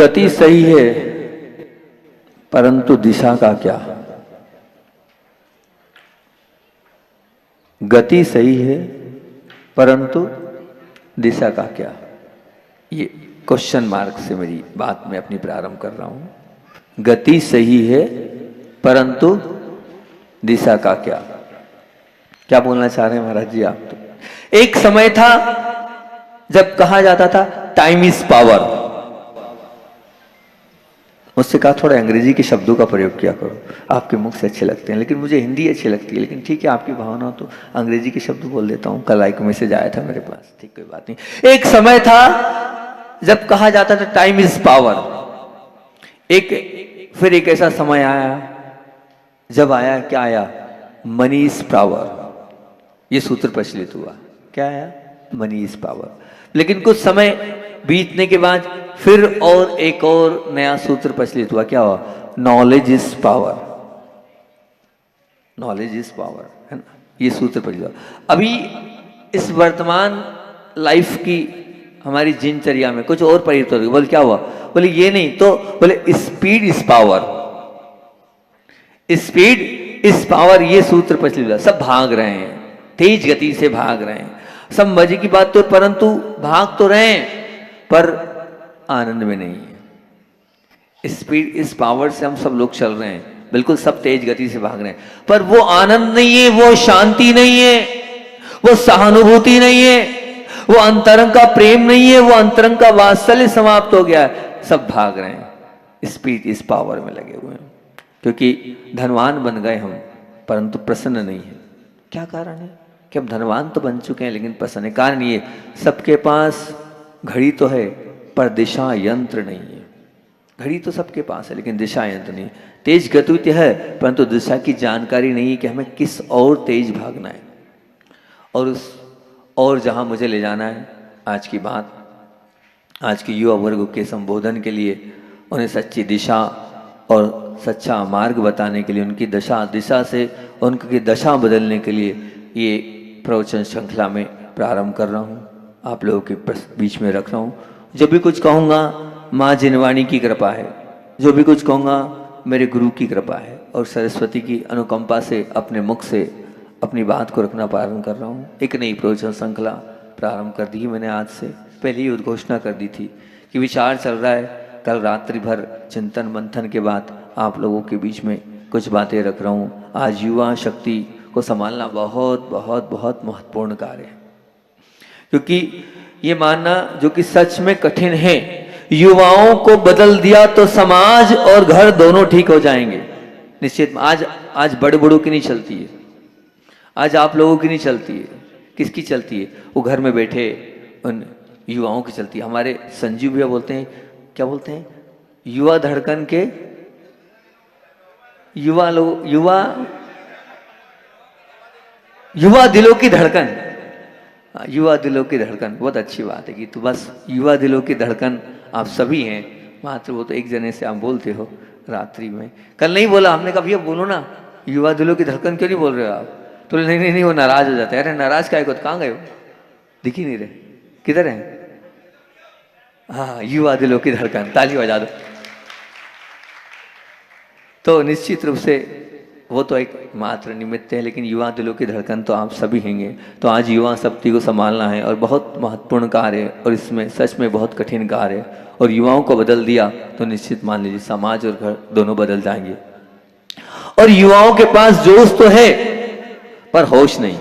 गति सही है परंतु दिशा का क्या? गति सही है परंतु दिशा का क्या? ये क्वेश्चन मार्क से मेरी बात मैं अपनी प्रारंभ कर रहा हूं। गति सही है परंतु दिशा का क्या? क्या बोलना चाह रहे हैं महाराज जी आप? तो एक समय था जब कहा जाता था टाइम इज पावर। मुझसे कहा थोड़ा अंग्रेजी के शब्दों का प्रयोग किया करो, आपके मुख से अच्छे लगते हैं, लेकिन मुझे हिंदी अच्छी लगती है। लेकिन ठीक है, आपकी भावना हो तो अंग्रेजी के शब्द बोल देता हूँ। कल एक मैसेज आया था मेरे पास, ठीक कोई बात नहीं। एक समय था जब कहा जाता था टाइम इज पावर। फिर एक ऐसा समय आया, जब आया क्या आया? Money is power. ये सूत्र प्रचलित हुआ। क्या आया? Money is power. लेकिन कुछ समय बीतने के बाद फिर और एक और नया सूत्र प्रचलित हुआ। क्या हुआ? Knowledge is power. Knowledge is power, है ना? ये सूत्र प्रचलित हुआ। अभी इस वर्तमान लाइफ की हमारी दिनचर्या में कुछ और परिवर्तन हो गया। बोले क्या हुआ? बोले ये नहीं तो बोले speed is power. Speed is power, ये सूत्र प्रचलित हुआ। सब भाग रहे हैं, तेज गति से भाग रहे हैं। सब मजे की बात तो, परंतु भाग तो रहे हैं पर आनंद में नहीं है। स्पीड इस पावर से हम सब लोग चल रहे हैं, बिल्कुल सब तेज गति से भाग रहे हैं, पर वो आनंद नहीं है, वो शांति नहीं है, वो सहानुभूति नहीं है, वो अंतरंग का प्रेम नहीं है, वो अंतरंग का वात्सल्य समाप्त हो गया है। सब भाग रहे हैं, स्पीड इस पावर में लगे हुए हैं, क्योंकि धनवान बन गए हम परंतु प्रसन्न नहीं है। क्या कारण है कि हम धनवान तो बन चुके हैं लेकिन प्रसन्न? कारण ये, सबके पास घड़ी तो है पर दिशा यंत्र नहीं है। घड़ी तो सबके पास है लेकिन दिशा यंत्र नहीं। तेज गति है परंतु दिशा की जानकारी नहीं है कि हमें किस और तेज भागना है और जहां मुझे ले जाना है। आज की बात, आज के युवा वर्ग के संबोधन के लिए, उन्हें सच्ची दिशा और सच्चा मार्ग बताने के लिए, उनकी दिशा से उनकी दशा बदलने के लिए ये प्रवचन श्रृंखला में प्रारंभ कर रहा हूँ, आप लोगों के बीच में रख रहा हूँ। जो भी कुछ कहूँगा माँ जिनवाणी की कृपा है, जो भी कुछ कहूँगा मेरे गुरु की कृपा है और सरस्वती की अनुकंपा से अपने मुख से अपनी बात को रखना प्रारंभ कर रहा हूँ। एक नई प्रवचन श्रृंखला प्रारंभ कर दी मैंने। आज से पहले ही उद्घोषणा कर दी थी कि विचार चल रहा है, कल रात्रि भर चिंतन मंथन के बाद आप लोगों के बीच में कुछ बातें रख रहा हूँ। आज युवा शक्ति को संभालना बहुत बहुत बहुत महत्वपूर्ण कार्य है, क्योंकि ये मानना जो कि सच में कठिन है, युवाओं को बदल दिया तो समाज और घर दोनों ठीक हो जाएंगे निश्चित। आज बड़े बड़ों की नहीं चलती है, आज आप लोगों की नहीं चलती है। किसकी चलती है? वो घर में बैठे उन युवाओं की चलती है। हमारे संजीव भैया बोलते हैं, क्या बोलते हैं? युवा धड़कन के युवा दिलों की धड़कन। युवा दिलों की धड़कन बहुत अच्छी बात है कि तो बस युवा दिलों की धड़कन आप सभी हैं। मात्र वो तो एक जने से आप बोलते हो रात्रि में। कल नहीं बोला, हमने कहा भैया बोलो ना, युवा दिलों की धड़कन क्यों नहीं बोल रहे हो आप? तो नहीं वो नाराज हो जाते हैं। अरे नाराज क्या है, कहाँ गए हो? दिख ही नहीं रहे, किधर हैं? हाँ, युवा दिलों की धड़कन, ताली बजा दो। तो निश्चित रूप से वो तो एक मात्र निमित्त है, लेकिन युवा दिलों की धड़कन तो आप सभी हैंगे। तो आज युवा शक्ति को संभालना है और बहुत महत्वपूर्ण कार्य है, और इसमें सच में बहुत कठिन कार्य है। और युवाओं को बदल दिया तो निश्चित मान लीजिए समाज और घर दोनों बदल जाएंगे। और युवाओं के पास जोश तो है पर होश नहीं।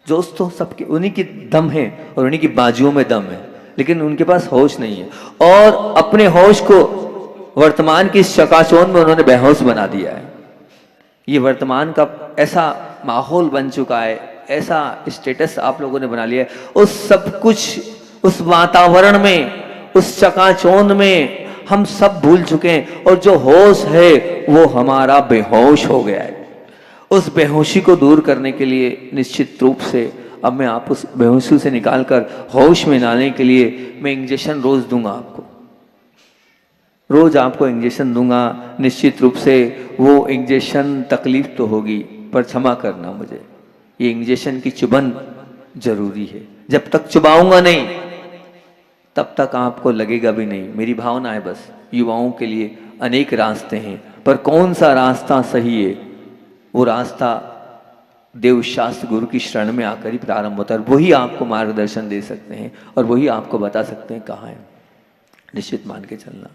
जोश तो सबके, उन्हीं की दम है और उन्हीं की बाजुओं में दम है, लेकिन उनके पास होश नहीं है। और अपने होश को वर्तमान की चकाचौंध में उन्होंने बेहोश बना दिया है। ये वर्तमान का ऐसा माहौल बन चुका है, ऐसा स्टेटस आप लोगों ने बना लिया है, उस सब कुछ, उस वातावरण में, उस चकाचौंध में हम सब भूल चुके हैं। और जो होश है वो हमारा बेहोश हो गया है। उस बेहोशी को दूर करने के लिए निश्चित रूप से अब मैं आप उस बेहोशी से निकालकर होश में लाने के लिए मैं इंजेक्शन रोज दूंगा आपको, रोज आपको इंजेक्शन दूंगा। निश्चित रूप से वो इंजेक्शन तकलीफ तो होगी, पर क्षमा करना मुझे, ये इंजेक्शन की चुभन जरूरी है। जब तक चुबाऊंगा नहीं तब तक आपको लगेगा भी नहीं। मेरी भावना है बस, युवाओं के लिए अनेक रास्ते हैं, पर कौन सा रास्ता सही है, वो रास्ता देवशास्त्र गुरु की शरण में आकर ही प्रारंभ होता है। वही आपको मार्गदर्शन दे सकते हैं और वही आपको बता सकते हैं कहाँ है। निश्चित मान के चलना।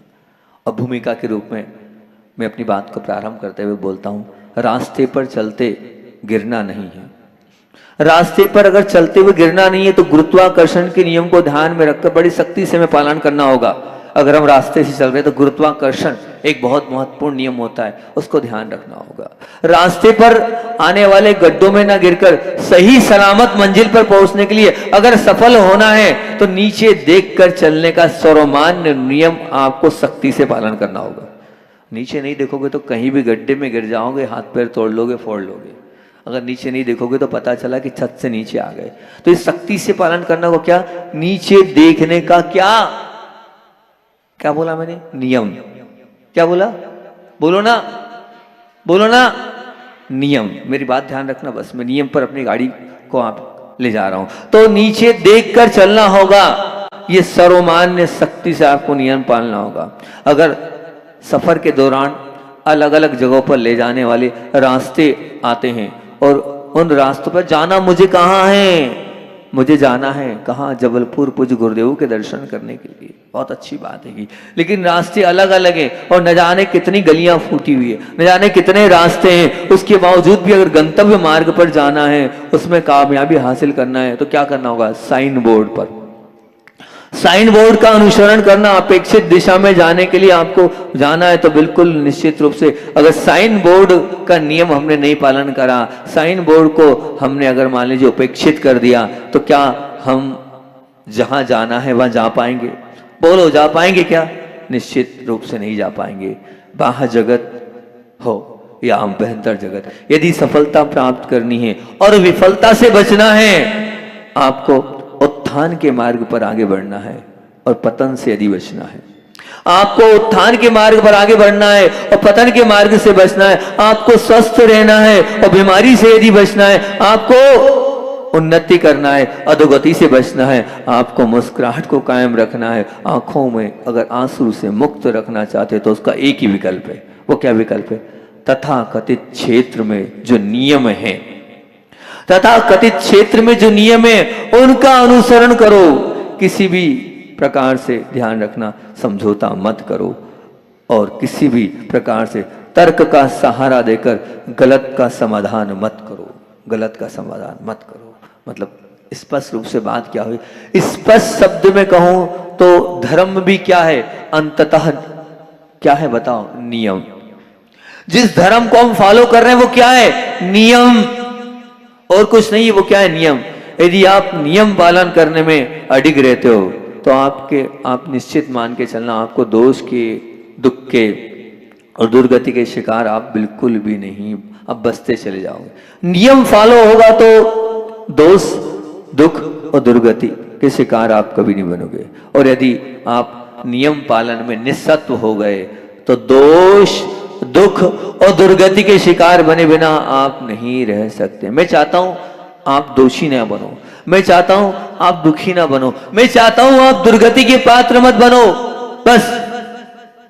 और भूमिका के रूप में मैं अपनी बात को प्रारंभ करते हुए बोलता हूँ, रास्ते पर चलते गिरना नहीं है। रास्ते पर अगर चलते हुए गिरना नहीं है तो गुरुत्वाकर्षण के नियम को ध्यान में रखकर बड़ी सख्ती से हमें पालन करना होगा। अगर हम रास्ते से चल रहे हैं तो गुरुत्वाकर्षण एक बहुत महत्वपूर्ण नियम होता है, उसको ध्यान रखना होगा। रास्ते पर आने वाले गड्ढों में ना गिरकर सही सलामत मंजिल पर पहुंचने के लिए अगर सफल होना है तो नीचे देखकर चलने का सर्वमान्य नियम आपको सख्ती से पालन करना होगा। नीचे नहीं देखोगे तो कहीं भी गड्ढे में गिर जाओगे, हाथ पैर तोड़ लोगे, फोड़ लोगे। अगर नीचे नहीं देखोगे तो पता चला कि छत से नीचे आ गए। तो इस सख्ती से पालन करना को क्या, नीचे देखने का क्या बोला मैंने, नियम। क्या बोला, बोलो ना, बोलो ना, नियम। मेरी बात ध्यान रखना बस, मैं नियम पर अपनी गाड़ी को आप ले जा रहा हूं। तो नीचे देखकर चलना होगा, ये सर्वमान्य सख्ती से आपको नियम पालना होगा। अगर सफर के दौरान अलग अलग जगहों पर ले जाने वाले रास्ते आते हैं और उन रास्तों पर जाना मुझे कहाँ है, मुझे जाना है कहाँ, जबलपुर पूज्य गुरुदेव के दर्शन करने के लिए, बहुत अच्छी बात है कि, लेकिन रास्ते अलग अलग हैं और न जाने कितनी गलियां फूटी हुई है, न जाने कितने रास्ते हैं। उसके बावजूद भी अगर गंतव्य मार्ग पर जाना है, उसमें कामयाबी हासिल करना है तो क्या करना होगा, साइन बोर्ड पर, साइन बोर्ड का अनुसरण करना। अपेक्षित दिशा में जाने के लिए आपको जाना है तो बिल्कुल निश्चित रूप से अगर साइन बोर्ड का नियम हमने नहीं पालन करा, साइन बोर्ड को हमने अगर मान लीजिए उपेक्षित कर दिया, तो क्या हम जहां जाना है वहां जा पाएंगे? बोलो, जा पाएंगे क्या? निश्चित रूप से नहीं जा पाएंगे। बाह्य जगत हो या अभ्यंतर जगत, यदि सफलता प्राप्त करनी है और विफलता से बचना है, आपको उत्थान के मार्ग पर आगे बढ़ना है और पतन से यदि बचना है। आपको उत्थान के मार्ग पर आगे बढ़ना है और पतन के मार्ग से बचना है। आपको स्वस्थ रहना है और बीमारी से यदि बचना है। आपको उन्नति करना है, अधोगति से बचना है। आपको मुस्कुराहट को कायम रखना है। आंखों में अगर आंसू से मुक्त रखना चाहते हैं तो उसका एक ही विकल्प है। वो क्या विकल्प है? तथा कथित क्षेत्र में जो नियम है, तथा कथित क्षेत्र में जो नियम है उनका अनुसरण करो। किसी भी प्रकार से ध्यान रखना, समझौता मत करो और किसी भी प्रकार से तर्क का सहारा देकर गलत का समाधान मत करो, गलत का समाधान मत करो। मतलब स्पष्ट रूप से बात क्या हुई, स्पष्ट शब्द में कहूं तो धर्म भी क्या है, अंततः क्या है बताओ, नियम। जिस धर्म को हम फॉलो कर रहे हैं वो क्या है, नियम, और कुछ नहीं है। वो क्या है, नियम। यदि आप नियम पालन करने में अडिग रहते हो तो आप निश्चित मान के चलना, आपको दोष के, दुख के और दुर्गति के शिकार आप बिल्कुल भी नहीं, अब बचते चले जाओगे। नियम फॉलो होगा तो दोष, दुख और दुर्गति के शिकार आप कभी नहीं बनोगे। और यदि आप नियम पालन में निस्सत्व हो गए तो दोष, दुख और दुर्गति के शिकार बने बिना आप नहीं रह सकते। मैं चाहता हूं आप दोषी ना बनो, मैं चाहता हूं आप दुखी ना बनो, मैं चाहता हूं आप दुर्गति के पात्र मत बनो। बस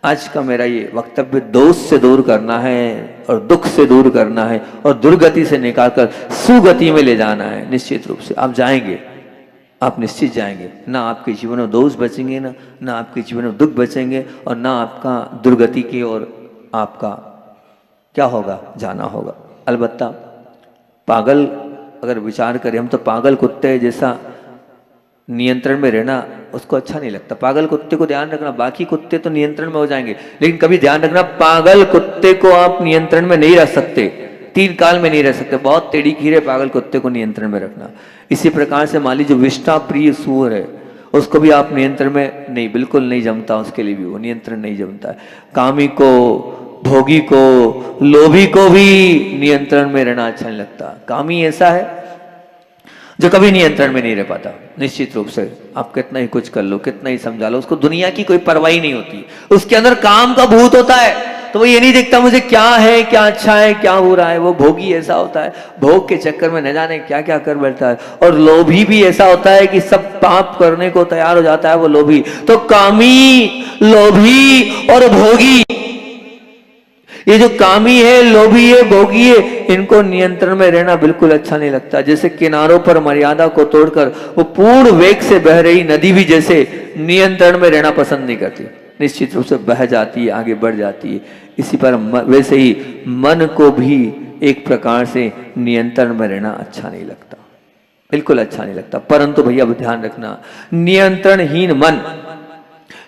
आज का मेरा ये वक्तव्य दोष से दूर करना है और दुख से दूर करना है और दुर्गति से निकालकर सुगति में ले जाना है। निश्चित रूप से आप जाएंगे, आप निश्चित जाएंगे। ना आपके जीवन में दोष बचेंगे, ना आपके जीवन में दुख बचेंगे और ना आपका दुर्गति की ओर आपका क्या होगा, जाना होगा। अलबत्ता पागल अगर विचार करें हम तो पागल कुत्ते जैसा नियंत्रण में रहना उसको अच्छा नहीं लगता। पागल कुत्ते को ध्यान रखना, बाकी कुत्ते तो नियंत्रण में हो जाएंगे, लेकिन कभी ध्यान रखना पागल कुत्ते को आप नियंत्रण में नहीं रख सकते, 3 काल में नहीं रह सकते। बहुत टेढ़ी खीर है पागल कुत्ते को नियंत्रण में रखना। इसी प्रकार से मान लीजिए विष्टा प्रिय सूअर है, उसको भी आप नियंत्रण में नहीं, बिल्कुल नहीं जमता, उसके लिए भी वो नियंत्रण नहीं जमता है। कामी को, भोगी को, लोभी को भी नियंत्रण में रहना अच्छा नहीं लगता। कामी ऐसा है जो कभी नियंत्रण में नहीं रह पाता। निश्चित रूप से आप कितना ही कुछ कर लो, कितना ही समझा लो, उसको दुनिया की कोई परवाही नहीं होती, उसके अंदर काम का भूत होता है। तो तो वो ये नहीं देखता मुझे क्या है, क्या अच्छा है, क्या बुरा है। वो भोगी ऐसा होता है, भोग के चक्कर में न जाने क्या क्या कर बैठता है। और लोभी भी ऐसा होता है कि सब पाप करने को तैयार हो जाता है वो लोभी। तो कामी, लोभी और भोगी, ये जो कामी है, लोभी है, भोगी है, इनको नियंत्रण में रहना बिल्कुल अच्छा नहीं लगता। जैसे किनारों पर मर्यादा को तोड़कर वो पूर्ण वेग से बह रही नदी भी जैसे नियंत्रण में रहना पसंद नहीं करती, निश्चित रूप से बह जाती है, आगे बढ़ जाती है। इसी पर वैसे ही मन को भी एक प्रकार से नियंत्रण में रहना अच्छा नहीं लगता, बिल्कुल अच्छा नहीं लगता। परंतु भैया ध्यान रखना, नियंत्रणहीन मन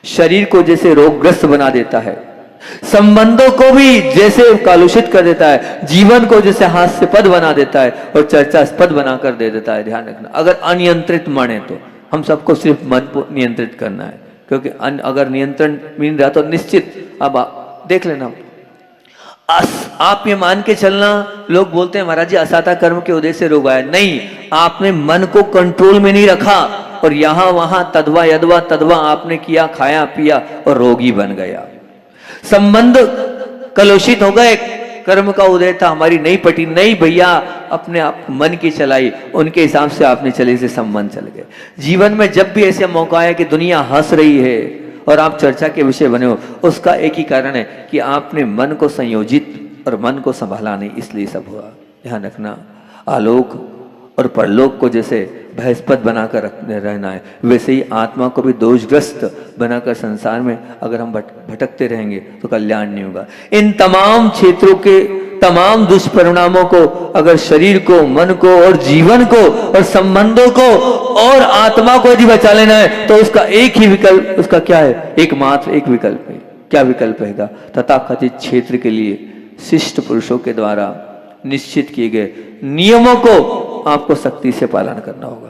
शरीर को जैसे रोगग्रस्त बना देता है, संबंधों को भी जैसे कलुषित कर देता है, जीवन को जैसे हास्यास्पद बना देता है और चर्चास्पद बनाकर दे देता है। ध्यान रखना, अगर अनियंत्रित मन है तो हम सबको सिर्फ मन को नियंत्रित करना है, क्योंकि अगर नियंत्रण मिल रहा तो निश्चित, अब देख लेना, आप ये मान के चलना, लोग बोलते हैं महाराज जी असाता कर्म के उदय से रोग आया। नहीं, आपने मन को कंट्रोल में नहीं रखा और यहां वहां तदवा यदवा तदवा आपने किया, खाया पिया और रोगी बन गया। संबंध कलुषित हो गए, कर्म का उदय था, हमारी नहीं पटी, नहीं भैया, अपने आप मन की चलाई, उनके हिसाब से आपने चले से संबंध चल गए। जीवन में जब भी ऐसे मौका है कि दुनिया हंस रही है और आप चर्चा के विषय बने हो, उसका एक ही कारण है कि आपने मन को संयोजित और मन को संभाला नहीं, इसलिए सब हुआ। ध्यान रखना, आलोक और परलोक को जैसे बहस्पत बनाकर रहना है, वैसे ही आत्मा को भी दोषग्रस्त बनाकर संसार में अगर हम भटकते रहेंगे तो कल्याण नहीं होगा। इन तमाम क्षेत्रों के तमाम दुष्परिणामों को अगर शरीर को, मन को और जीवन को और संबंधों को और आत्मा को यदि बचा लेना है तो उसका एक ही विकल्प, उसका क्या है, एकमात्र एक विकल्प है। क्या विकल्प है? तथाकथित क्षेत्र के लिए शिष्ट पुरुषों के द्वारा निश्चित किए गए नियमों को आपको सख्ती से पालन करना होगा।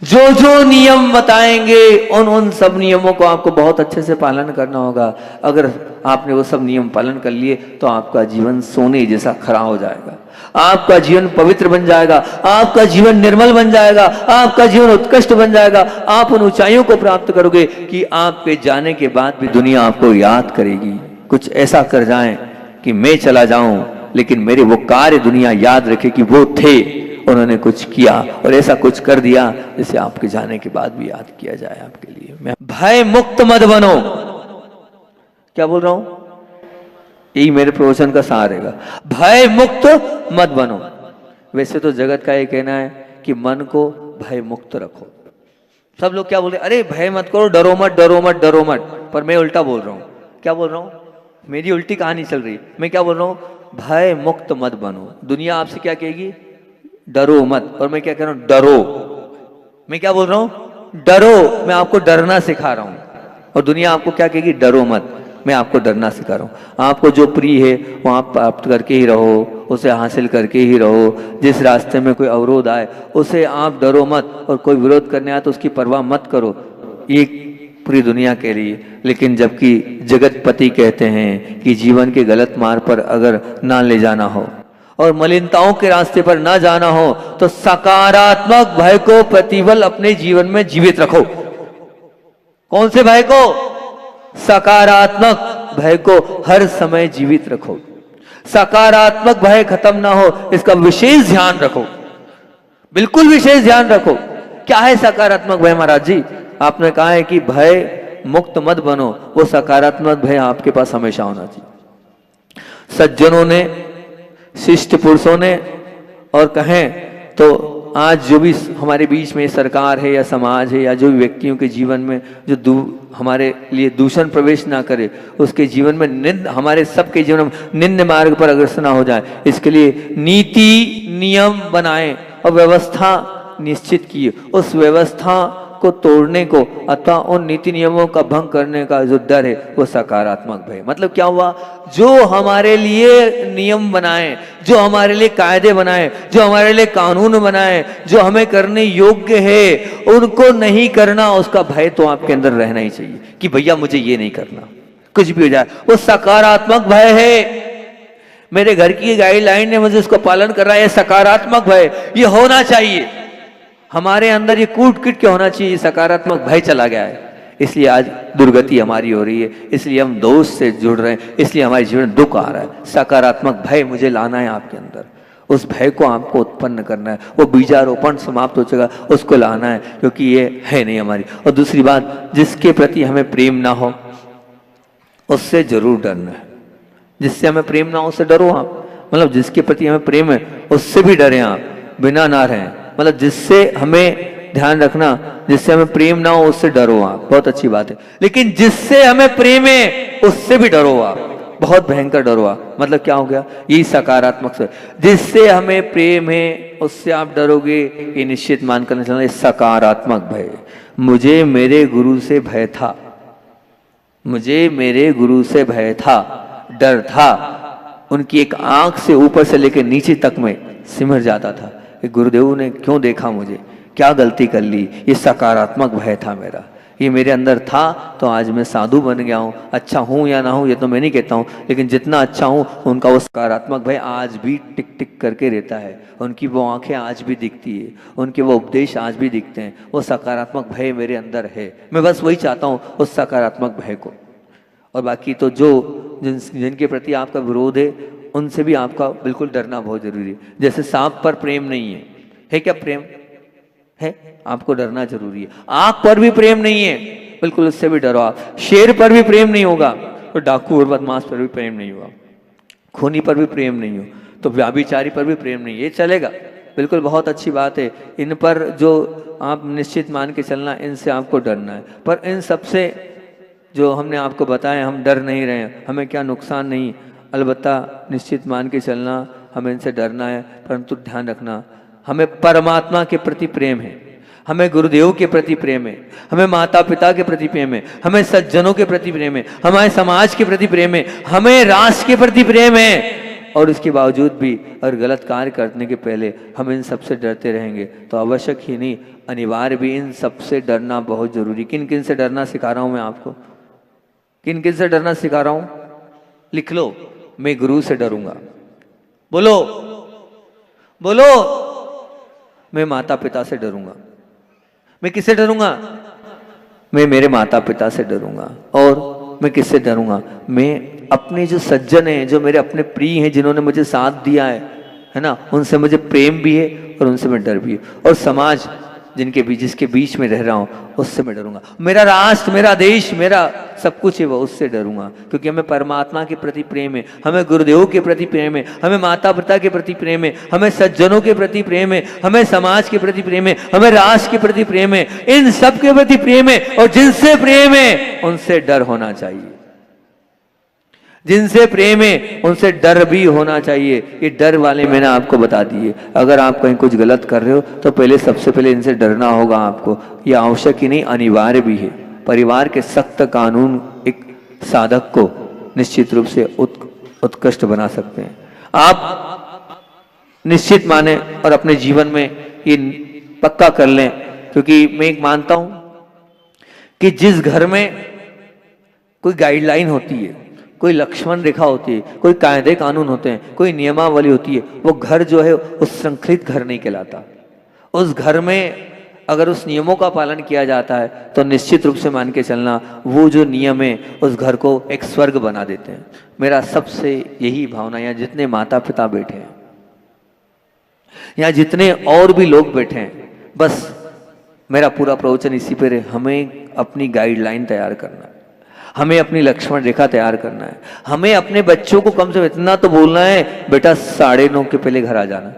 जो जो नियम बताएंगे उन सब नियमों को आपको बहुत अच्छे से पालन करना होगा। अगर आपने वो सब नियम पालन कर लिए तो आपका जीवन सोने जैसा खरा हो जाएगा, आपका जीवन पवित्र बन जाएगा, आपका जीवन निर्मल बन जाएगा, आपका जीवन उत्कृष्ट बन जाएगा। आप उन ऊंचाइयों को प्राप्त करोगे कि आपके जाने के बाद भी दुनिया आपको याद करेगी। कुछ ऐसा कर जाएं कि मैं चला जाऊं लेकिन मेरे वो कार्य दुनिया याद रखे कि वो थे, उन्होंने कुछ किया और ऐसा कुछ कर दिया जिसे आपके जाने के बाद भी याद किया जाए आपके लिए। मैं भय मुक्त मत बनो। क्या बोल रहा हूं? यही मेरे प्रवचन का सार रहेगा, भय मुक्त मत बनो। वैसे तो जगत का ये कहना है कि मन को भय मुक्त रखो। सब लोग क्या बोल रहे, अरे भय मत करो, डरो मत, डरो मत, डरो मत। पर मैं उल्टा बोल रहा हूं। क्या बोल रहा हूं? मेरी उल्टी कहानी चल रही। मैं क्या बोल रहा हूं? भय मुक्त मत बनो। दुनिया आपसे क्या कहेगी? डरो मत। और मैं क्या कह रहा हूं? डरो। मैं क्या बोल रहा हूं? डरो। मैं आपको डरना सिखा रहा हूं और दुनिया आपको क्या कहेगी? डरो मत। मैं आपको डरना सिखा रहा हूं। आपको जो प्रिय है वो आप प्राप्त करके ही रहो, उसे हासिल करके ही रहो। जिस रास्ते में कोई अवरोध आए उसे आप डरो मत, और कोई विरोध करने आए तो उसकी परवाह मत करो। ये पूरी दुनिया के लिए। लेकिन जबकि जगतपति कहते हैं कि जीवन के गलत मार्ग पर अगर ना ले जाना हो और मलिनताओं के रास्ते पर ना जाना हो तो सकारात्मक भय को प्रतिबल अपने जीवन में जीवित रखो। कौन से भय को? सकारात्मक भय को हर समय जीवित रखो। सकारात्मक भय खत्म ना हो इसका विशेष ध्यान रखो, बिल्कुल विशेष ध्यान रखो। क्या है सकारात्मक भय महाराज जी? आपने कहा है कि भय मुक्त मत बनो। वो सकारात्मक भय आपके पास हमेशा होना चाहिए। सज्जनों ने, शिष्ट पुरुषों ने, और कहें तो आज जो भी हमारे बीच में सरकार है या समाज है या जो भी व्यक्तियों के जीवन में जो हमारे लिए दूषण प्रवेश ना करे, उसके जीवन में निंद, हमारे सबके जीवन में निम्न मार्ग पर अग्रसर ना हो जाए, इसके लिए नीति नियम बनाएं और व्यवस्था निश्चित किए। उस व्यवस्था को तोड़ने को अथवा उन नीति नियमों का भंग करने का जो डर है वो सकारात्मक भय। मतलब क्या हुआ? जो हमारे लिए नियम बनाए, जो हमारे लिए कायदे बनाए, जो हमारे लिए कानून बनाए, जो हमें करने योग्य है, उनको नहीं करना, उसका भय तो आपके अंदर रहना ही चाहिए कि भैया मुझे ये नहीं करना, कुछ भी हो जाए। वो सकारात्मक भय है। मेरे घर की गाइडलाइन है, मुझे उसको पालन कर रहा है, सकारात्मक भय। ये होना चाहिए हमारे अंदर, ये कूट कूट के होना चाहिए। सकारात्मक भय चला गया है, इसलिए आज दुर्गति हमारी हो रही है, इसलिए हम दोष से जुड़ रहे हैं, इसलिए हमारे जीवन में दुख आ रहा है। सकारात्मक भय मुझे लाना है आपके अंदर, उस भय को आपको उत्पन्न करना है, वो बीजारोपण समाप्त हो चुका, उसको लाना है, क्योंकि ये है नहीं हमारी। और दूसरी बात, जिसके प्रति हमें प्रेम ना हो उससे जरूर डरना है। जिससे हमें प्रेम ना हो उससे डरो आप, मतलब जिसके प्रति हमें प्रेम है उससे भी डरें आप, बिना ना रहें। मतलब जिससे हमें ध्यान रखना, जिससे हमें प्रेम ना हो उससे डरो आप, बहुत अच्छी बात है। लेकिन जिससे हमें प्रेम है उससे भी डरो आप, बहुत भयंकर डरो आप। मतलब क्या हो गया, यही सकारात्मक से, जिससे हमें प्रेम है उससे आप डरोगे, ये निश्चित मान कर चलना, सकारात्मक भय। मुझे मेरे गुरु से भय था, मुझे मेरे गुरु से भय था, डर था। उनकी एक आंख से ऊपर से लेकर नीचे तक में सिमर जाता था कि गुरुदेव ने क्यों देखा, मुझे क्या गलती कर ली। ये सकारात्मक भय था मेरा, ये मेरे अंदर था, तो आज मैं साधु बन गया हूँ। अच्छा हूँ या ना हूँ ये तो मैं नहीं कहता हूँ, लेकिन जितना अच्छा हूँ उनका वो सकारात्मक भय आज भी टिक टिक करके रहता है। उनकी वो आंखें आज भी दिखती है, उनके वो उपदेश आज भी दिखते हैं। वो सकारात्मक भय मेरे अंदर है। मैं बस वही चाहता हूँ, उस सकारात्मक भय को। और बाकी तो जो जिनके प्रति आपका विरोध है उनसे भी आपका बिल्कुल डरना बहुत जरूरी है। जैसे सांप पर प्रेम नहीं है क्या? प्रेम है, आपको डरना जरूरी है। आग पर भी प्रेम नहीं है, बिल्कुल उससे भी डरो आप। शेर पर भी प्रेम नहीं होगा तो डाकू और बदमाश पर भी प्रेम नहीं होगा, खूनी पर भी प्रेम नहीं हो तो व्याभिचारी पर भी प्रेम नहीं, ये चलेगा, बिल्कुल बहुत अच्छी बात है। इन पर जो आप निश्चित मान के चलना, इनसे आपको डरना है। पर इन सबसे जो हमने आपको बताया, हम डर नहीं रहे हैं, हमें क्या नुकसान नहीं, अलबत्ता निश्चित मान के चलना, हमें इनसे डरना है। परंतु ध्यान रखना, हमें परमात्मा के प्रति प्रेम है, हमें गुरुदेव के प्रति प्रेम है, हमें माता पिता के प्रति प्रेम है, हमें सज्जनों के प्रति प्रेम है, हमारे समाज के प्रति प्रेम है, हमें राष्ट्र के प्रति प्रेम है। और इसके बावजूद भी अगर गलत कार्य करने के पहले हम इन सबसे डरते रहेंगे तो आवश्यक ही नहीं, अनिवार्य भी इन सबसे डरना बहुत जरूरी। किन किन से डरना सिखा रहा हूं मैं आपको, किन किन से डरना सिखा रहा हूं, लिख लो। मैं गुरु से डरूंगा, बोलो बोलो। मैं माता पिता से डरूंगा। मैं किससे डरूंगा? मैं मेरे माता पिता से डरूंगा। और मैं किससे डरूंगा? मैं अपने जो सज्जन हैं, जो मेरे अपने प्रिय हैं, जिन्होंने मुझे साथ दिया है ना, उनसे मुझे प्रेम भी है और उनसे मैं डर भी है। और समाज जिसके बीच में रह रहा हूं, उससे मैं डरूंगा। मेरा राष्ट्र, मेरा देश, मेरा सब कुछ है वो, उससे डरूंगा। क्योंकि हमें परमात्मा के प्रति प्रेम है, हमें गुरुदेव के प्रति प्रेम है, हमें माता पिता के प्रति प्रेम है, हमें सज्जनों के प्रति प्रेम है, हमें समाज के प्रति प्रेम है, हमें राष्ट्र के प्रति प्रेम है। इन सब के प्रति प्रेम है, और जिनसे प्रेम है उनसे डर होना चाहिए। जिनसे प्रेम है उनसे डर भी होना चाहिए। ये डर वाले मैंने आपको बता दिए। अगर आप कहीं कुछ गलत कर रहे हो तो पहले, सबसे पहले इनसे डरना होगा आपको। ये आवश्यक ही नहीं, अनिवार्य भी है। परिवार के सख्त कानून एक साधक को निश्चित रूप से उत्कृष्ट बना सकते हैं। आप निश्चित माने और अपने जीवन में ये पक्का कर लें, क्योंकि मैं एक मानता हूं कि जिस घर में कोई गाइडलाइन होती है, कोई लक्ष्मण रेखा होती है, कोई कायदे कानून होते हैं, कोई नियमावली होती है, वो घर जो है उस श्रृंखलित घर नहीं कहलाता। उस घर में अगर उस नियमों का पालन किया जाता है तो निश्चित रूप से मान के चलना, वो जो नियम है उस घर को एक स्वर्ग बना देते हैं। मेरा सबसे यही भावना, यहाँ जितने माता पिता बैठे हैं, यहाँ जितने और भी लोग बैठे हैं, बस मेरा पूरा प्रवचन इसी पर है। हमें अपनी गाइडलाइन तैयार करना है, हमें अपनी लक्ष्मण रेखा तैयार करना है। हमें अपने बच्चों को कम से कम इतना तो बोलना है, बेटा 9:30 के पहले घर आ जाना,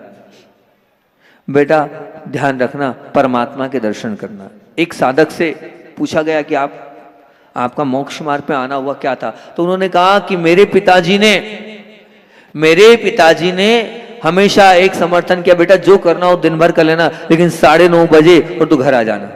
बेटा ध्यान रखना, परमात्मा के दर्शन करना। एक साधक से पूछा गया कि आपका मोक्ष मार्ग पे आना हुआ क्या था? तो उन्होंने कहा कि मेरे पिताजी ने हमेशा एक समर्थन किया, बेटा जो करना हो दिन भर कर लेना, लेकिन 9:30 बजे और तू घर आ जाना।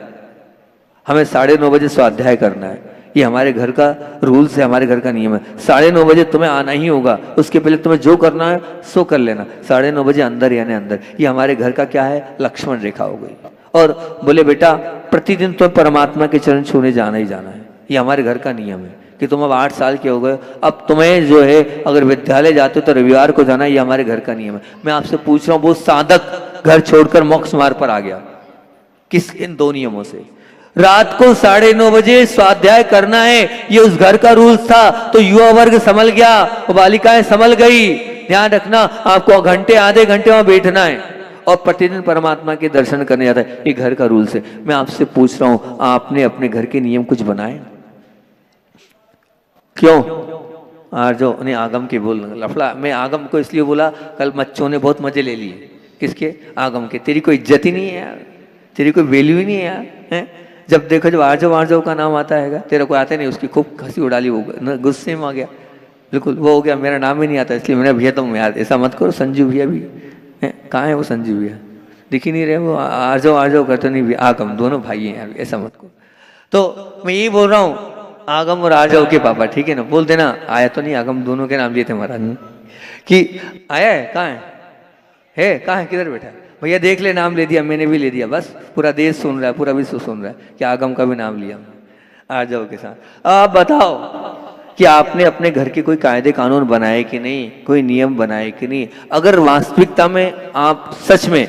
हमें 9:30 बजे स्वाध्याय करना है, ये हमारे घर का रूल्स है, हमारे घर का नियम है। 9:30 बजे तुम्हें आना ही होगा, उसके पहले तुम्हें जो करना है सो कर लेना। 9:30 बजे अंदर यानी अंदर, ये हमारे घर का क्या है, लक्ष्मण रेखा हो गई। और बोले बेटा प्रतिदिन तुम्हें परमात्मा के चरण छूने जाना ही जाना है, ये हमारे घर का नियम है कि तुम अब 8 साल के हो गए, अब तुम्हें जो है अगर विद्यालय जाते हो तो रविवार को जाना, ये हमारे घर का नियम है। मैं आपसे पूछ रहा हूँ, वो साधक घर छोड़कर मोक्ष मार्ग पर आ गया किस इन 2 नियमों से? रात को 9:30 बजे स्वाध्याय करना है, ये उस घर का रूल्स था। तो युवा वर्ग संभल गया, वो बालिकाएं संभल गई। ध्यान रखना, आपको घंटे आधे घंटे वहां बैठना है और प्रतिदिन परमात्मा के दर्शन करने जाता है। ये घर का रूल्स है। मैं आपसे पूछ रहा हूं, आपने अपने घर के नियम कुछ बनाए? क्यों? जो उन्हें आगम के बोल लफड़ा, मैं आगम को इसलिए बोला, कल बच्चों ने बहुत मजे ले लिए। किसके? आगम के। तेरी कोई इज्जत ही नहीं है यार, तेरी कोई वैल्यू ही नहीं है यार, है? जब देखो जब आरजो का नाम आता है, तेरा कोई आता नहीं, उसकी खूब हंसी उड़ाली, वो गुस्से में आ गया, बिल्कुल वो हो गया, मेरा नाम ही नहीं आता इसलिए मैंने भैया तुम यार ऐसा मत करो। संजू भैया भी कहाँ है? वो संजू भैया दिख ही नहीं रहे, वो आरजो करते नहीं भैया, आगम दोनों भाई हैं यार, ऐसा मत करो। तो मैं यही बोल रहा हूँ, आगम और आरजो के पापा, ठीक है ना, बोल देना आया तो नहीं, आगम दोनों के नाम लिए थे महाराज ने कि आया है, कहाँ है कहाँ है, किधर बैठा है भैया, देख ले, नाम ले दिया, मैंने भी ले दिया, बस पूरा देश सुन रहा है, पूरा विश्व सुन रहा है कि आगम का भी नाम लिया आरजो के साथ। आप बताओ कि आपने अपने घर के कोई कायदे कानून बनाए कि नहीं, कोई नियम बनाए कि नहीं? अगर वास्तविकता में आप सच में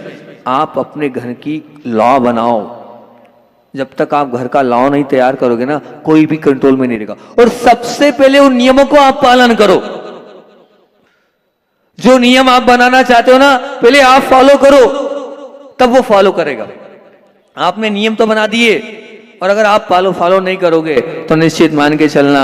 आप अपने घर की लॉ बनाओ, जब तक आप घर का लॉ नहीं तैयार करोगे ना, कोई भी कंट्रोल में नहीं रहेगा। और सबसे पहले उन नियमों को आप पालन करो, जो नियम आप बनाना चाहते हो ना, पहले आप फॉलो करो, तब वो फॉलो करेगा। आपने नियम तो बना दिए और अगर आप फॉलो नहीं करोगे तो निश्चित मान के चलना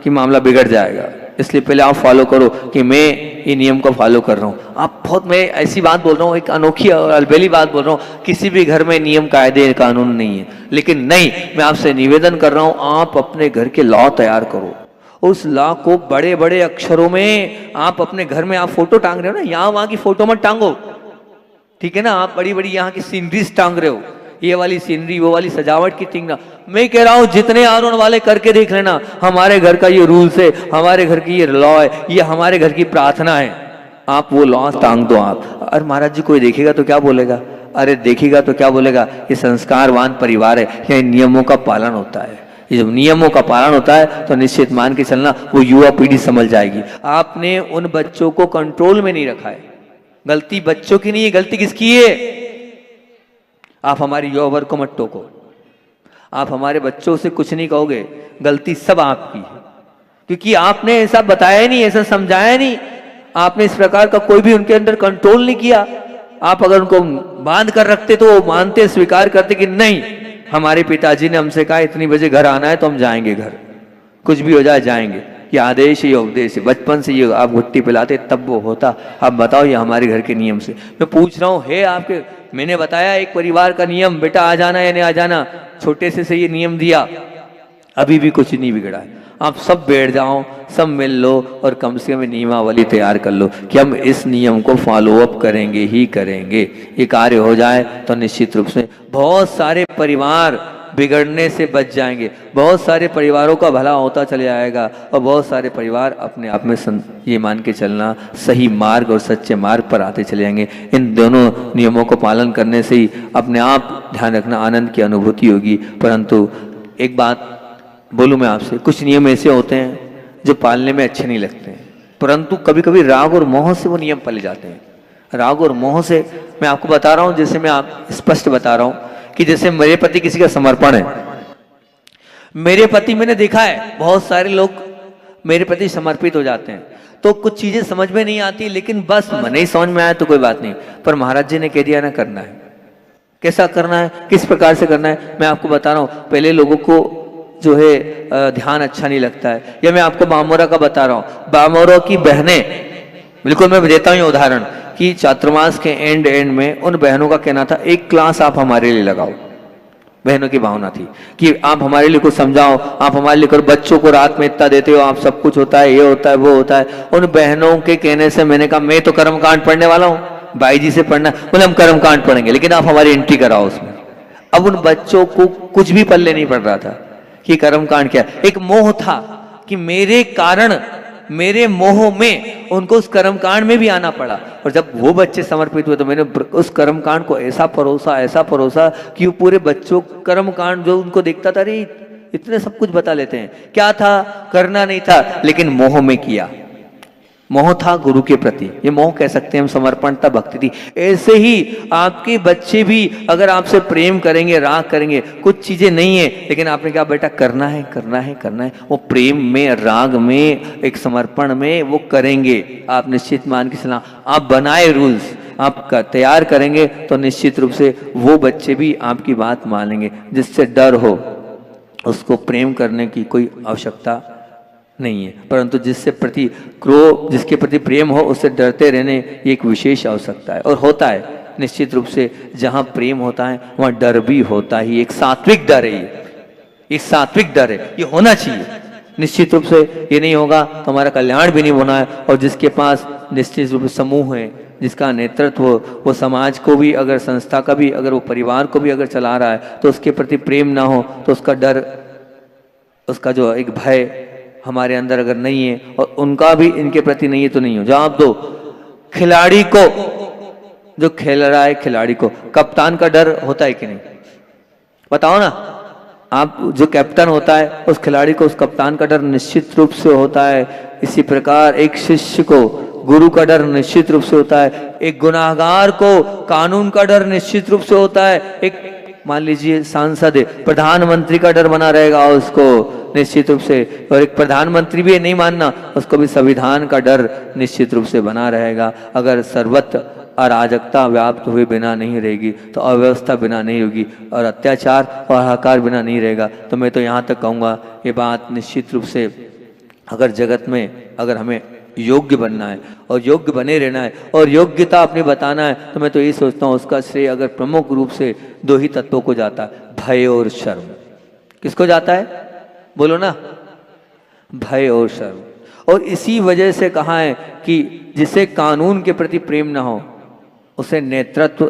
कि मामला बिगड़ जाएगा। इसलिए पहले आप फॉलो करो कि मैं ये नियम को फॉलो कर रहा हूँ। आप बहुत, मैं ऐसी बात बोल रहा हूँ, एक अनोखी और अलबेली बात बोल रहा हूँ, किसी भी घर में नियम कायदे कानून नहीं है, लेकिन नहीं, मैं आपसे निवेदन कर रहा हूँ, आप अपने घर के लॉ तैयार करो। उस लॉ को बड़े बड़े अक्षरों में आप अपने घर में, आप फोटो टांग रहे हो ना, यहाँ वहां की फोटो मत टांगो, ठीक है ना, आप बड़ी बड़ी यहाँ की सीनरीज टांग रहे हो, ये वाली सीनरी वो वाली सजावट की टिंगना। मैं कह रहा हूं जितने आरोन वाले करके देख लेना, हमारे घर का ये रूल्स है, हमारे घर की ये लॉ है, ये हमारे घर की प्रार्थना है, आप वो लॉ टांग दो आप। अरे महाराज जी कोई देखेगा तो क्या बोलेगा? अरे देखेगा तो क्या बोलेगा? ये संस्कारवान परिवार है, यहाँ नियमों का पालन होता है। ये जब नियमों का पालन होता है तो निश्चित मान के चलना वो युवा पीढ़ी समझ जाएगी। आपने उन बच्चों को कंट्रोल में नहीं रखा है, गलती बच्चों की नहीं है, गलती किसकी है? आप हमारे युवा वर्ग को मत टोको, आप हमारे बच्चों से कुछ नहीं कहोगे, गलती सब आपकी है, क्योंकि आपने ऐसा बताया नहीं, ऐसा समझाया नहीं, आपने इस प्रकार का कोई भी उनके अंदर कंट्रोल नहीं किया। आप अगर उनको बांध कर रखते तो वो मानते, स्वीकार करते कि नहीं, हमारे पिताजी ने हमसे कहा इतनी बजे घर आना है तो हम जाएंगे घर, कुछ भी हो जाए जाएंगे, ये आदेश ये उपदेश है। बचपन से ये आप गुट्टी पिलाते तब वो होता। आप बताओ ये हमारे घर के नियम से मैं पूछ रहा हूँ, है आपके? मैंने बताया एक परिवार का नियम, बेटा आ जाना या नहीं आ जाना, छोटे से ये नियम दिया, अभी भी कुछ नहीं बिगड़ा है। आप सब बैठ जाओ, सब मिल लो और कम से कम नियमावली तैयार कर लो कि हम इस नियम को फॉलो अप करेंगे ही करेंगे। ये कार्य हो जाए तो निश्चित रूप से बहुत सारे परिवार बिगड़ने से बच जाएंगे, बहुत सारे परिवारों का भला होता चले जाएगा और बहुत सारे परिवार अपने आप में ये मान के चलना सही मार्ग और सच्चे मार्ग पर आते चले जाएंगे। इन दोनों नियमों को पालन करने से ही अपने आप ध्यान रखना आनंद की अनुभूति होगी। परंतु एक बात बोलूँ मैं आपसे, कुछ नियम ऐसे होते हैं जो पालने में अच्छे नहीं लगते हैं, परंतु कभी कभी राग और मोह से वो नियम पाले जाते हैं। राग और मोह से मैं आपको बता रहा हूँ, जैसे मैं आप स्पष्ट बता रहा हूँ कि जैसे मेरे प्रति किसी का समर्पण है, मेरे प्रति मैंने देखा है बहुत सारे लोग मेरे प्रति समर्पित हो जाते हैं, तो कुछ चीजें समझ में नहीं आती, लेकिन बस नहीं समझ में आया तो कोई बात नहीं, पर महाराज जी ने कह दिया ना करना है। कैसा करना है, किस प्रकार से करना है, मैं आपको बता रहा हूँ। पहले लोगों को जो है ध्यान अच्छा नहीं लगता है, या मैं आपको बामोरा का बता रहा हूँ, बामोरा की बहनें, बिल्कुल मैं देता हूँ उदाहरण कि चातुर्मास के एंड में उन बहनों का कहना था एक क्लास आप हमारे लिए लगाओ। बहनों की भावना थी कि आप हमारे लिए कुछ समझाओ, आप हमारे लिए करो, बच्चों को रात में इतना देते हो, आप सब कुछ होता है, ये होता है वो होता है। उन बहनों के कहने से मैंने कहा मैं तो कर्मकांड पढ़ने वाला हूँ, भाई जी से पढ़ना, बोले हम कर्मकांड पढ़ेंगे लेकिन आप हमारी एंट्री कराओ उसमें। अब उन बच्चों को कुछ भी पल्ले नहीं पड़ रहा था कि कर्मकांड क्या, एक मोह था कि मेरे कारण, मेरे मोह में उनको उस कर्मकांड में भी आना पड़ा। और जब वो बच्चे समर्पित हुए तो मैंने उस कर्मकांड को ऐसा परोसा कि वो पूरे बच्चों कर्मकांड जो उनको देखता था, अरे इतने सब कुछ बता लेते हैं, क्या था, करना नहीं था लेकिन मोह में किया, मोह था गुरु के प्रति, ये मोह कह सकते हैं हम, समर्पणता भक्ति थी। ऐसे ही आपके बच्चे भी अगर आपसे प्रेम करेंगे, राग करेंगे, कुछ चीजें नहीं है लेकिन आपने कहा बेटा करना है करना है करना है, वो प्रेम में, राग में, एक समर्पण में वो करेंगे। आप निश्चित मान के चलना, आप बनाए रूल्स, आप तैयार करेंगे तो निश्चित रूप से वो बच्चे भी आपकी बात मानेंगे। जिससे डर हो उसको प्रेम करने की कोई आवश्यकता नहीं है, परंतु जिससे प्रति क्रोध, जिसके प्रति प्रेम हो उससे डरते रहने ये एक विशेष आवश्यकता है। और होता है निश्चित रूप से, जहाँ प्रेम होता है वहाँ डर भी होता ही, एक सात्विक डर है, ये सात्विक डर है, ये होना चाहिए निश्चित रूप से। ये नहीं होगा तो हमारा कल्याण भी नहीं होना है। और जिसके पास निश्चित रूप से समूह है, जिसका नेतृत्व वो समाज को भी, अगर संस्था का भी, अगर वो परिवार को भी अगर चला रहा है तो उसके प्रति प्रेम ना हो तो उसका डर, उसका जो एक भय हमारे अंदर अगर नहीं है और उनका भी इनके प्रति नहीं है तो नहीं हो। जवाब दो, खिलाड़ी को, जो खेल रहा है खिलाड़ी को कप्तान का डर होता है कि नहीं? बताओ ना आप। जो कैप्टन होता है उस खिलाड़ी को, उस कप्तान का डर निश्चित रूप से होता है। इसी प्रकार एक शिष्य को गुरु का डर निश्चित रूप से होता है। एक गुनाहगार को कानून का डर निश्चित रूप से होता है। एक मान लीजिए सांसद है, प्रधानमंत्री का डर बना रहेगा उसको निश्चित रूप से। और एक प्रधानमंत्री भी नहीं मानना, उसको भी संविधान का डर निश्चित रूप से बना रहेगा। अगर सर्वत्र अराजकता व्याप्त हुए बिना नहीं रहेगी तो अव्यवस्था बिना नहीं होगी, और अत्याचार और हाहाकार बिना नहीं रहेगा। तो मैं तो यहाँ तक कहूँगा ये बात निश्चित रूप से, अगर जगत में अगर हमें योग्य बनना है और योग्य बने रहना है और योग्यता अपनी बताना है, तो मैं तो यही सोचता हूँ उसका श्रेय अगर प्रमुख रूप से दो ही तत्वों को जाता है, भय और शर्म। किसको जाता है? बोलो ना, भय और शर्म। और इसी वजह से कहा है कि जिसे कानून के प्रति प्रेम ना हो उसे नेतृत्व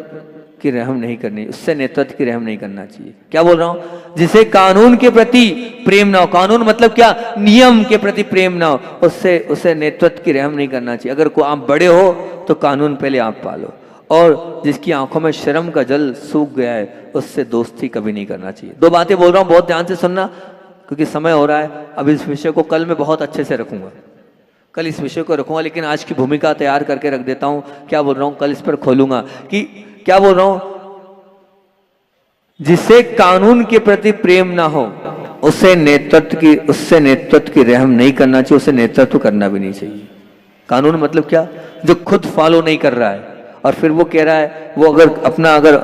की रहम नहीं करनी, उससे नेतृत्व की रहम नहीं करना चाहिए। क्या बोल रहा हूं? जिसे कानून के प्रति प्रेम ना हो, कानून मतलब क्या? नियम के प्रति प्रेम ना हो, उससे नेतृत्व की रहम नहीं करना चाहिए। अगर को आप बड़े हो तो कानून पहले आप पालो, और जिसकी आंखों में शर्म का जल सूख गया है उससे दोस्ती कभी नहीं करना चाहिए। दो बातें बोल रहा हूं, बहुत ध्यान से सुनना क्योंकि समय हो रहा है। अब इस विषय को कल मैं बहुत अच्छे से रखूंगा, कल इस विषय को रखूंगा, लेकिन आज की भूमिका तैयार करके रख देता हूं। क्या बोल रहा हूं? कल इस पर खोलूंगा कि क्या बोल रहा हूं। जिसे कानून के प्रति प्रेम ना हो उससे नेतृत्व की रहम नहीं करना चाहिए, उसे नेतृत्व करना भी नहीं चाहिए। कानून मतलब क्या? जो खुद फॉलो नहीं कर रहा है और फिर वो कह रहा है, वो अगर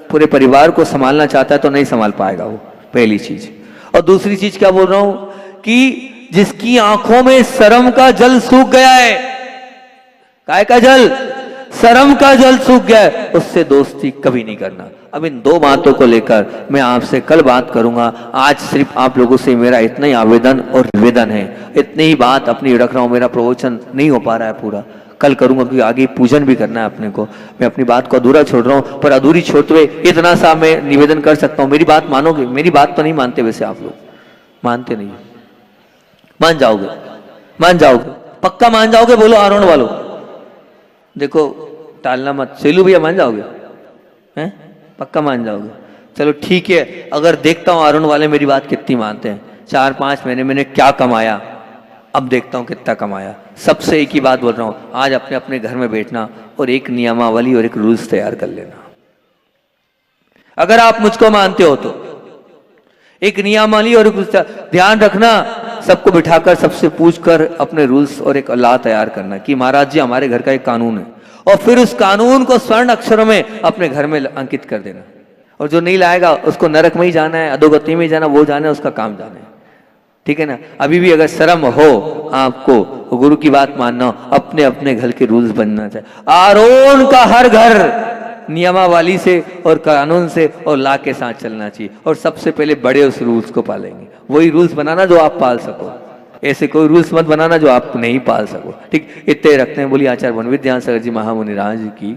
पूरे परिवार को संभालना चाहता है तो नहीं संभाल पाएगा वो, पहली चीज। और दूसरी चीज क्या बोल रहा हूं कि जिसकी आंखों में शर्म का जल सूख गया है, काय का जल? शर्म का जल सूख गया है, उससे दोस्ती कभी नहीं करना। अब इन दो बातों को लेकर मैं आपसे कल बात करूंगा। आज सिर्फ आप लोगों से मेरा इतना ही आवेदन और निवेदन है, इतनी ही बात अपनी रख रहा हूं। मेरा प्रवचन नहीं हो पा रहा है पूरा, कल करूंगा क्योंकि आगे पूजन भी करना है अपने को। मैं अपनी बात को अधूरा छोड़ रहा हूं, पर अधूरी छोड़ते हुए इतना सा मैं निवेदन कर सकता हूं। मेरी बात मानोगे? मेरी बात तो नहीं मानते वैसे आप लोग, मानते नहीं। मान जाओगे? मान जाओगे? पक्का मान जाओगे? बोलो आरोहण वालों। देखो टालना मत। सेलू भैया मान जाओगे? हैं? पक्का मान जाओगे? चलो ठीक है। अगर देखता हूं आरोहण वाले मेरी बात कितनी मानते हैं। 4-5 महीने मैंने क्या कमाया, अब देखता हूं कितना कमाया। सबसे एक ही बात बोल रहा हूं, आज अपने अपने घर में बैठना और एक नियमावली और एक रूल्स तैयार कर लेना। अगर आप मुझको मानते हो तो एक नियमावली और ध्यान रखना, सबको बिठाकर सबसे पूछकर अपने रूल्स और एक अल्लाह तैयार करना कि महाराज जी हमारे घर का एक कानून है, और फिर उस कानून को स्वर्ण अक्षरों में अपने घर में अंकित कर देना। और जो नहीं लाएगा उसको नरक में ही जाना है, अधोगति में ही जाना, वो जाना है, उसका काम जाना है। ठीक है ना? अभी भी अगर शर्म हो आपको, गुरु की बात मानना हो, अपने अपने घर के रूल्स बनना चाहिए। आरोहण का हर घर नियमावली से और कानून से और ला के साथ चलना चाहिए, और सबसे पहले बड़े उस रूल्स को पालेंगे। वही रूल्स बनाना जो आप पाल सको, ऐसे कोई रूल्स मत बनाना जो आप नहीं पाल सको। ठीक, इतने रखते हैं। बोलिए आचार्य वन विद्यासागर जी महामुनि राज की।